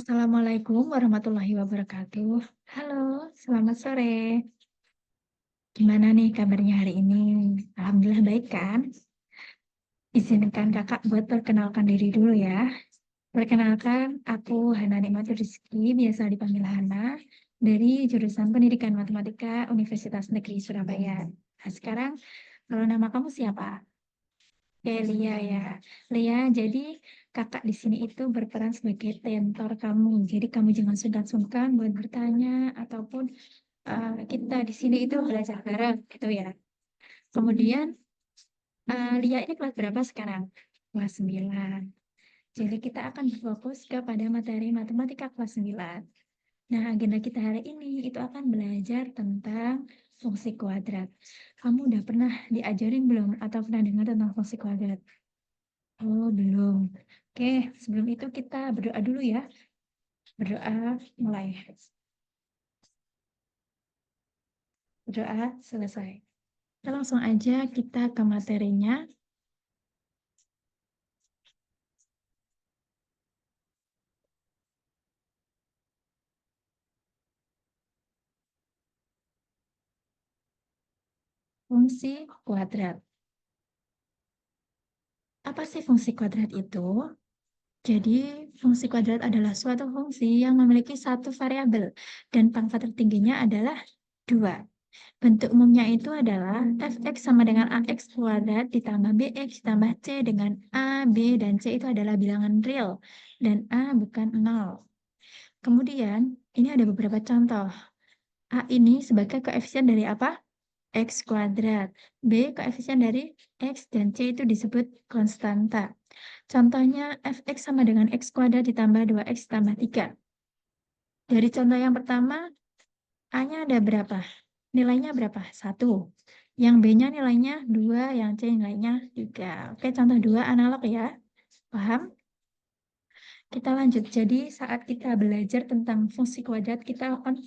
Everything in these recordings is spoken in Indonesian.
Assalamualaikum warahmatullahi wabarakatuh. Halo, selamat sore. Gimana nih kabarnya hari ini? Alhamdulillah baik kan? Izinkan kakak buat perkenalkan diri dulu ya. Perkenalkan, aku Hana Nikmatul Rizky, biasa dipanggil Hana, dari jurusan Pendidikan Matematika Universitas Negeri Surabaya. Nah, sekarang, kalau nama kamu siapa? Oke, Lia ya. Lia, jadi kakak di sini itu berperan sebagai tentor kamu. Jadi kamu jangan sungkan-sungkan buat bertanya ataupun kita di sini itu belajar bareng gitu ya. Kemudian Lia ini kelas berapa sekarang? Kelas 9. Jadi kita akan berfokus kepada materi matematika kelas 9. Nah, agenda kita hari ini itu akan belajar tentang fungsi kuadrat. Kamu udah pernah diajarin belum atau pernah dengar tentang fungsi kuadrat? Oh, belum. Oke, sebelum itu kita berdoa dulu ya. Berdoa mulai. Berdoa selesai. Kita langsung aja kita ke materinya. Fungsi kuadrat. Apa sih fungsi kuadrat itu? Jadi, fungsi kuadrat adalah suatu fungsi yang memiliki satu variabel dan pangkat tertingginya adalah 2. Bentuk umumnya itu adalah fx sama dengan ax kuadrat ditambah bx ditambah c dengan a, b, dan c itu adalah bilangan real dan a bukan 0. Kemudian, ini ada beberapa contoh. A ini sebagai koefisien dari apa? X kuadrat. B koefisien dari X dan C itu disebut konstanta. Contohnya fx sama dengan X kuadrat ditambah 2X tambah 3. Dari contoh yang pertama, A-nya ada berapa? Nilainya berapa? 1. Yang B-nya nilainya 2, yang C nilainya 3. Oke, contoh 2 analog ya. Paham? Kita lanjut. Jadi saat kita belajar tentang fungsi kuadrat, kita akan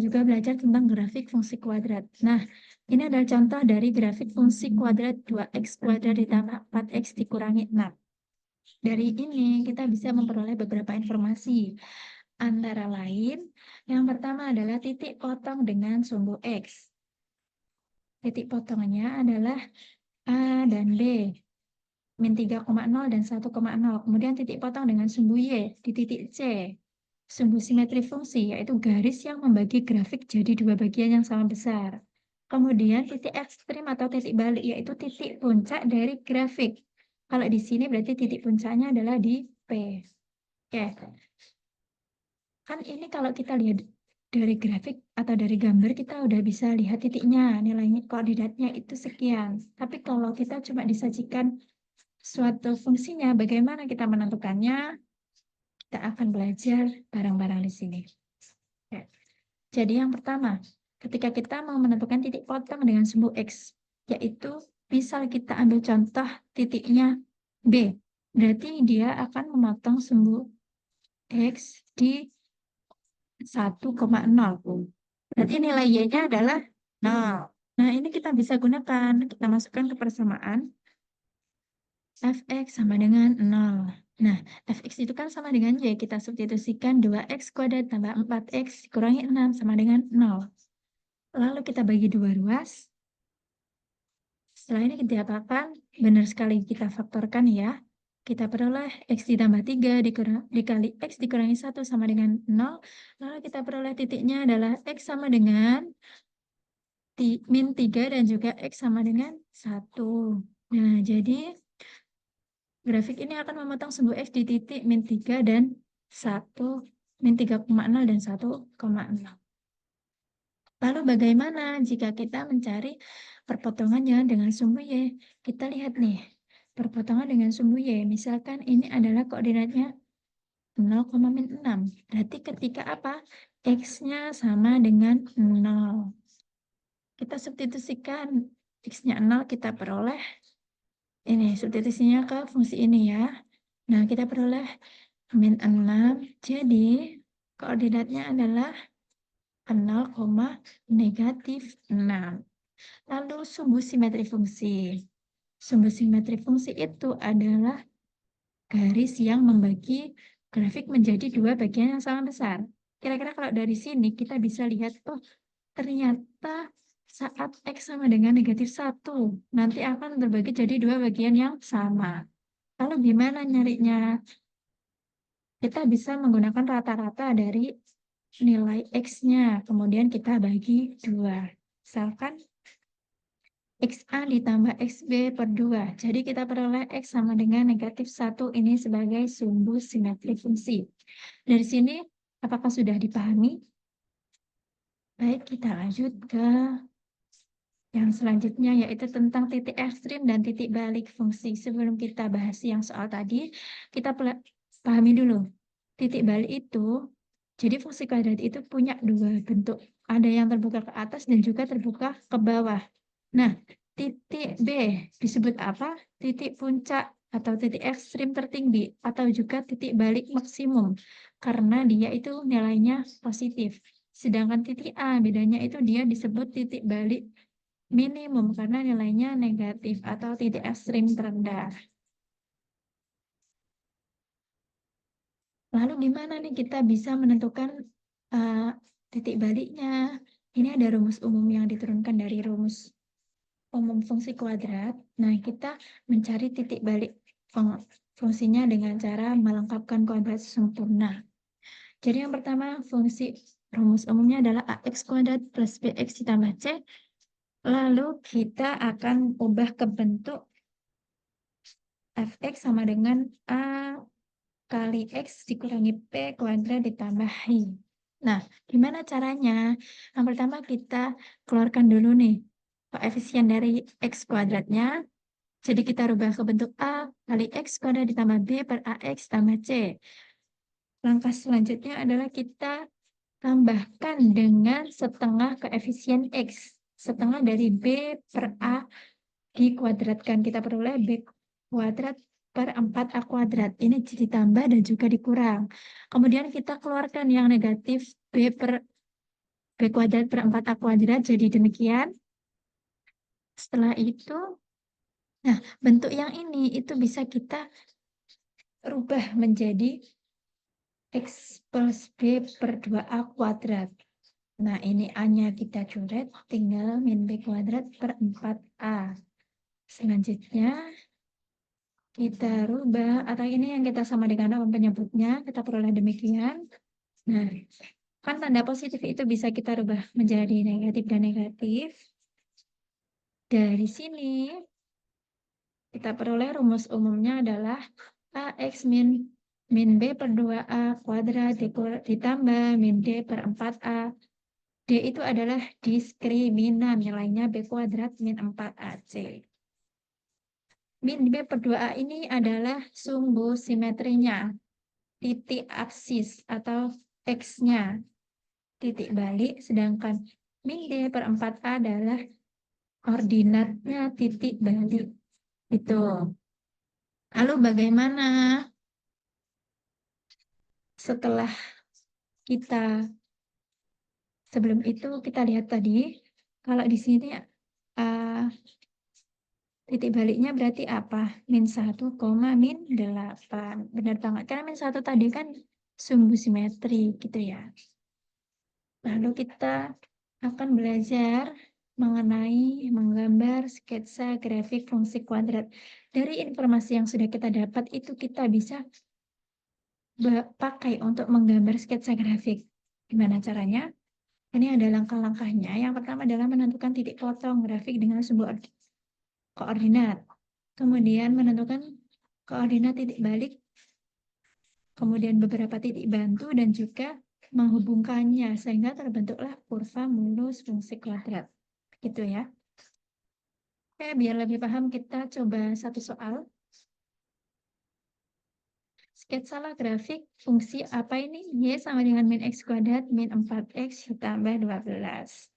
juga belajar tentang grafik fungsi kuadrat. Nah, ini adalah contoh dari grafik fungsi kuadrat 2x kuadrat ditambah 4x dikurangi 6. Dari ini kita bisa memperoleh beberapa informasi. Antara lain, yang pertama adalah titik potong dengan sumbu x. Titik potongnya adalah A dan B, min 3,0 dan 1,0. Kemudian titik potong dengan sumbu y di titik C. Sumbu simetri fungsi, yaitu garis yang membagi grafik jadi dua bagian yang sama besar. Kemudian titik ekstrim atau titik balik, yaitu titik puncak dari grafik. Kalau di sini berarti titik puncaknya adalah di P. Oke, kan ini kalau kita lihat dari grafik atau dari gambar, kita udah bisa lihat titiknya, nilainya, koordinatnya itu sekian. Tapi kalau kita cuma disajikan suatu fungsinya, bagaimana kita menentukannya, kita akan belajar bareng-bareng di sini. Oke. Jadi yang pertama, ketika kita mau menentukan titik potong dengan sumbu X, yaitu misal kita ambil contoh titiknya B, berarti dia akan memotong sumbu X di 1,0. Berarti nilai Y-nya adalah 0. Nah, ini kita bisa gunakan. Kita masukkan ke persamaan. Fx sama dengan 0. Nah, Fx itu kan sama dengan Y. Kita substitusikan 2x kuadrat tambah 4x dikurangi 6 sama dengan 0. Lalu kita bagi dua ruas. Setelah ini kita apakan? Benar sekali kita faktorkan ya. Kita peroleh X ditambah 3 dikali X dikurangi 1 sama dengan 0. Lalu kita peroleh titiknya adalah X sama dengan min 3 dan juga X sama dengan 1. Nah, jadi grafik ini akan memotong sumbu X di titik min 3 dan 1, min 3,0 dan 1,0. Lalu bagaimana jika kita mencari perpotongannya dengan sumbu Y? Kita lihat nih, perpotongan dengan sumbu Y. Misalkan ini adalah koordinatnya 0,6. Berarti ketika apa? X-nya sama dengan 0. Kita substitusikan X-nya 0, kita peroleh ini, substitusinya ke fungsi ini ya. Nah, kita peroleh min 6. Jadi, koordinatnya adalah 0, negatif 6. Lalu sumbu simetri fungsi. Sumbu simetri fungsi itu adalah garis yang membagi grafik menjadi dua bagian yang sama besar. Kira-kira kalau dari sini kita bisa lihat, oh ternyata saat X sama dengan -1, nanti akan terbagi jadi dua bagian yang sama. Lalu gimana nyarinya? Kita bisa menggunakan rata-rata dari nilai X-nya, kemudian kita bagi 2. Misalkan XA ditambah XB per 2. Jadi kita peroleh X sama dengan -1 ini sebagai sumbu simetri fungsi. Dari sini, apakah sudah dipahami? Baik, kita lanjut ke yang selanjutnya, yaitu tentang titik ekstrim dan titik balik fungsi. Sebelum kita bahas yang soal tadi, kita pahami dulu. Titik balik itu, jadi fungsi kuadrat itu punya dua bentuk. Ada yang terbuka ke atas dan juga terbuka ke bawah. Nah, titik B disebut apa? Titik puncak atau titik ekstrim tertinggi, atau juga titik balik maksimum, karena dia itu nilainya positif. Sedangkan titik A, bedanya itu dia disebut titik balik minimum, karena nilainya negatif atau titik ekstrim terendah. Lalu gimana nih kita bisa menentukan titik baliknya? Ini ada rumus umum yang diturunkan dari rumus umum fungsi kuadrat. Nah, kita mencari titik balik fungsinya dengan cara melengkapkan kuadrat sempurna. Jadi yang pertama, fungsi rumus umumnya adalah ax kuadrat plus bx ditambah c. Lalu kita akan ubah ke bentuk fx sama dengan a kali x dikurangi p kuadrat ditambah i. Nah, gimana caranya? Yang pertama kita keluarkan dulu nih koefisien dari x kuadratnya. Jadi kita rubah ke bentuk A kali X kuadrat ditambah B per AX tambah C. Langkah selanjutnya adalah kita tambahkan dengan setengah koefisien X. Setengah dari B per A dikuadratkan. Kita peroleh B kuadrat per 4A kuadrat. Ini ditambah dan juga dikurang. Kemudian kita keluarkan yang negatif B kuadrat per 4A kuadrat. Jadi demikian. Setelah itu, nah, bentuk yang ini itu bisa kita rubah menjadi X plus B per 2A kuadrat. Nah, ini A-nya kita coret, tinggal min B kuadrat per 4A. Selanjutnya, kita rubah, atau ini yang kita sama dengan nama penyebutnya, kita peroleh demikian. Nah, kan tanda positif itu bisa kita rubah menjadi negatif dan negatif. Dari sini, kita peroleh rumus umumnya adalah AX min B per 2A kuadrat ditambah min D per 4A. D itu adalah diskriminan, nilainya B kuadrat min 4AC. Min B per 2A ini adalah sumbu simetrinya, titik aksis atau X-nya, titik balik, sedangkan min D per 4A adalah koordinatnya titik balik. Itu. Lalu bagaimana setelah kita, sebelum itu kita lihat tadi, kalau di sini titik baliknya berarti apa? Min 1, min 8. Benar banget, karena min 1 tadi kan sumbu simetri gitu ya. Lalu kita akan belajar mengenai menggambar sketsa grafik fungsi kuadrat. Dari informasi yang sudah kita dapat itu kita bisa pakai untuk menggambar sketsa grafik. Gimana caranya? Ini ada langkah-langkahnya. Yang pertama adalah menentukan titik potong grafik dengan sumbu koordinat. Kemudian menentukan koordinat titik balik. Kemudian beberapa titik bantu dan juga menghubungkannya sehingga terbentuklah kurva mulus fungsi kuadrat. Gitu ya. Oke, biar lebih paham kita coba satu soal. Sketsalah grafik fungsi apa ini? Y sama dengan min X kuadrat min 4X ditambah 12.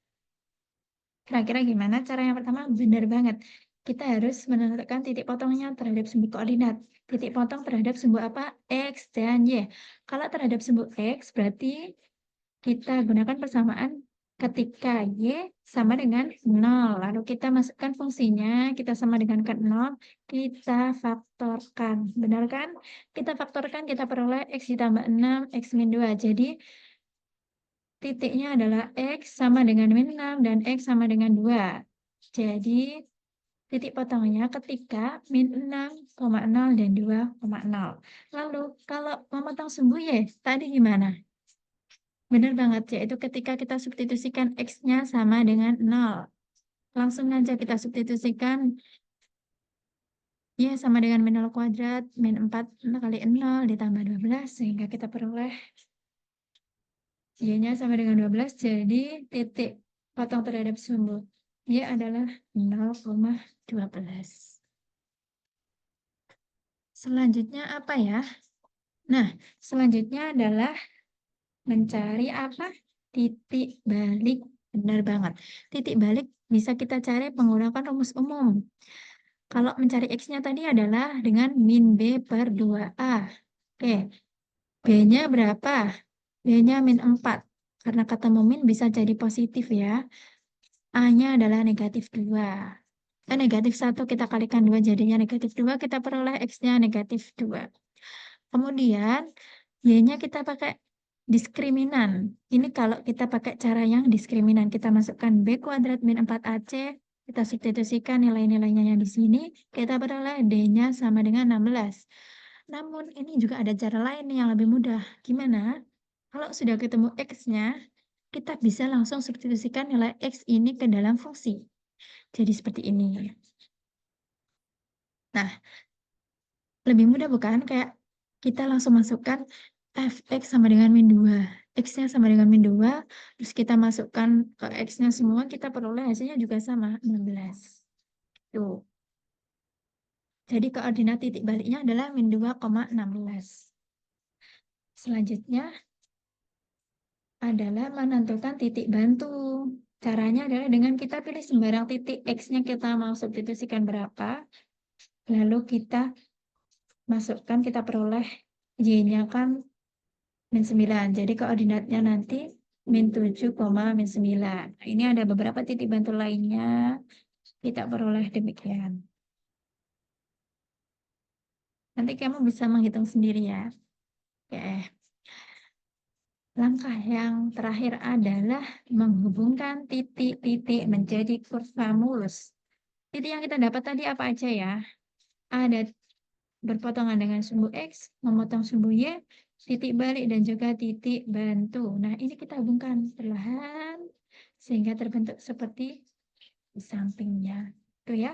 Kira-kira gimana? Cara yang pertama benar banget. Kita harus menentukan titik potongnya terhadap sumbu koordinat. Titik potong terhadap sumbu apa? X dan Y. Kalau terhadap sumbu X berarti kita gunakan persamaan ketika Y sama dengan 0. Lalu kita masukkan fungsinya, kita sama dengan ke 0, kita faktorkan. Benar kan? Kita faktorkan, kita peroleh X ditambah 6, X min 2. Jadi, titiknya adalah X sama dengan min 6 dan X sama dengan 2. Jadi, titik potongnya ketika min 6,0 dan 2,0. Lalu, kalau memotong sumbu Y, tadi gimana? Benar banget, yaitu ketika kita substitusikan X-nya sama dengan 0. Langsung aja kita substitusikan Y sama dengan min 0 kuadrat, min 4 kali 0 ditambah 12, sehingga kita peroleh Y-nya sama dengan 12, jadi titik potong terhadap sumbu Y adalah 0,12. Selanjutnya apa ya? Nah, selanjutnya adalah mencari apa? Titik balik. Benar banget. Titik balik bisa kita cari menggunakan rumus umum. Kalau mencari X-nya tadi adalah dengan min B per 2A. Oke, B-nya berapa? B-nya min 4. Karena ketemu min bisa jadi positif ya. A-nya adalah negatif 2. Negatif 1 kita kalikan 2 jadinya negatif 2. Kita peroleh X-nya negatif 2. Kemudian, Y-nya kita pakai diskriminan. Ini kalau kita pakai cara yang diskriminan. Kita masukkan B kuadrat min 4AC. Kita substitusikan nilai-nilainya yang di sini. Kita peroleh D-nya sama dengan 16. Namun, ini juga ada cara lain yang lebih mudah. Gimana? Kalau sudah ketemu X-nya, kita bisa langsung substitusikan nilai X ini ke dalam fungsi. Jadi seperti ini. Nah, lebih mudah bukan? Kayak kita langsung masukkan fx sama dengan min 2. X-nya sama dengan min 2, terus kita masukkan ke X-nya semua, kita peroleh hasilnya juga sama, 16. Tuh. Jadi koordinat titik baliknya adalah min 2,16. Selanjutnya adalah menentukan titik bantu. Caranya adalah dengan kita pilih sembarang titik X-nya kita mau substitusikan berapa, lalu kita masukkan, kita peroleh Y-nya kan min 9. Jadi koordinatnya nanti min 7, min 9. Nah, ini ada beberapa titik bantu lainnya. Kita peroleh demikian. Nanti kamu bisa menghitung sendiri ya. Oke. Langkah yang terakhir adalah menghubungkan titik-titik menjadi kurva mulus. Titik yang kita dapat tadi apa aja ya? Ada berpotongan dengan sumbu X, memotong sumbu Y, titik balik, dan juga titik bantu. Nah, ini kita hubungkan perlahan sehingga terbentuk seperti di sampingnya. Itu ya.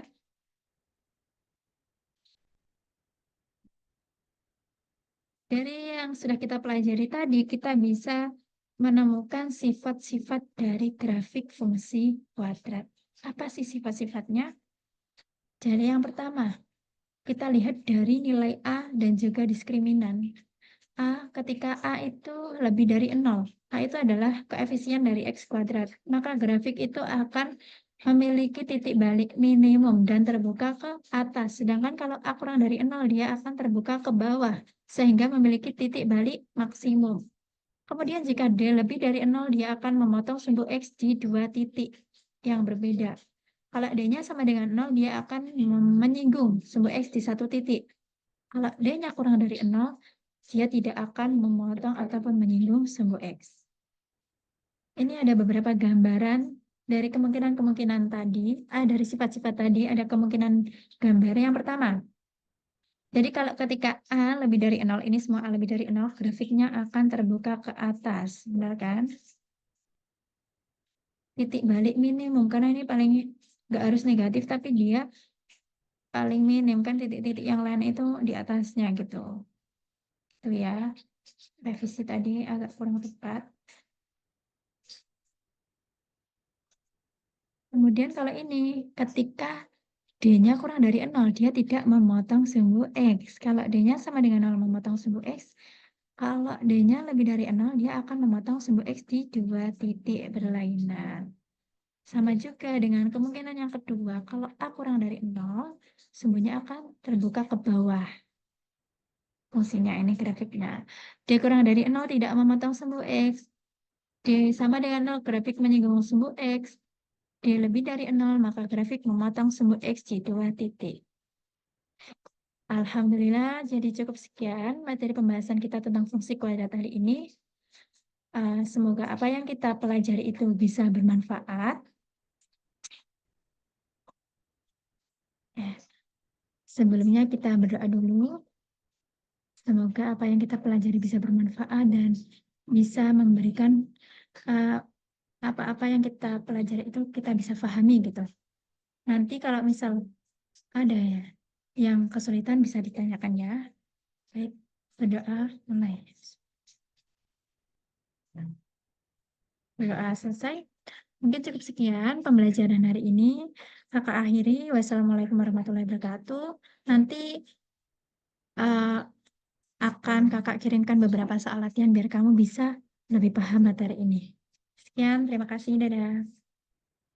Dari yang sudah kita pelajari tadi, kita bisa menemukan sifat-sifat dari grafik fungsi kuadrat. Apa sih sifat-sifatnya? Jadi yang pertama, kita lihat dari nilai A dan juga diskriminan. Ketika A itu lebih dari 0, A itu adalah koefisien dari X kuadrat, maka grafik itu akan memiliki titik balik minimum dan terbuka ke atas. Sedangkan kalau A kurang dari 0, dia akan terbuka ke bawah, sehingga memiliki titik balik maksimum. Kemudian jika D lebih dari 0, dia akan memotong sumbu X di 2 titik yang berbeda. Kalau D-nya sama dengan 0, dia akan menyinggung sumbu X di 1 titik. Kalau D-nya kurang dari 0, dia tidak akan memotong ataupun menyinggung sumbu X. Ini ada beberapa gambaran dari kemungkinan-kemungkinan tadi, dari sifat-sifat tadi, ada kemungkinan gambar yang pertama. Jadi kalau ketika A lebih dari 0, ini semua A lebih dari 0, grafiknya akan terbuka ke atas, benar kan? Titik balik minimum, karena ini paling nggak harus negatif, tapi dia paling minim, kan titik-titik yang lain itu di atasnya gitu. Itu ya, revisi tadi agak kurang tepat. Kemudian kalau ini, ketika D-nya kurang dari 0, dia tidak memotong sumbu X. Kalau D-nya sama dengan 0 memotong sumbu X, kalau D-nya lebih dari 0, dia akan memotong sumbu X di 2 titik berlainan. Sama juga dengan kemungkinan yang kedua, kalau A kurang dari 0, sumbunya akan terbuka ke bawah. Fungsinya ini grafiknya. D kurang dari 0 tidak memotong sumbu X. D sama dengan 0, grafik menyinggung sumbu X. D lebih dari 0, maka grafik memotong sumbu X di 2 titik. Alhamdulillah, jadi cukup sekian materi pembahasan kita tentang fungsi kuadrat hari ini. Semoga apa yang kita pelajari itu bisa bermanfaat. Sebelumnya kita berdoa dulu. Semoga apa yang kita pelajari bisa bermanfaat dan bisa memberikan apa-apa yang kita pelajari itu kita bisa pahami gitu. Nanti kalau misal ada ya yang kesulitan bisa ditanyakan ya. Baik, berdoa mulai. Berdoa selesai. Mungkin cukup sekian pembelajaran hari ini. Kakak akhiri. Wassalamualaikum warahmatullahi wabarakatuh. Nanti akan kakak kirimkan beberapa soal latihan biar kamu bisa lebih paham materi ini. Sekian, terima kasih. Dadah.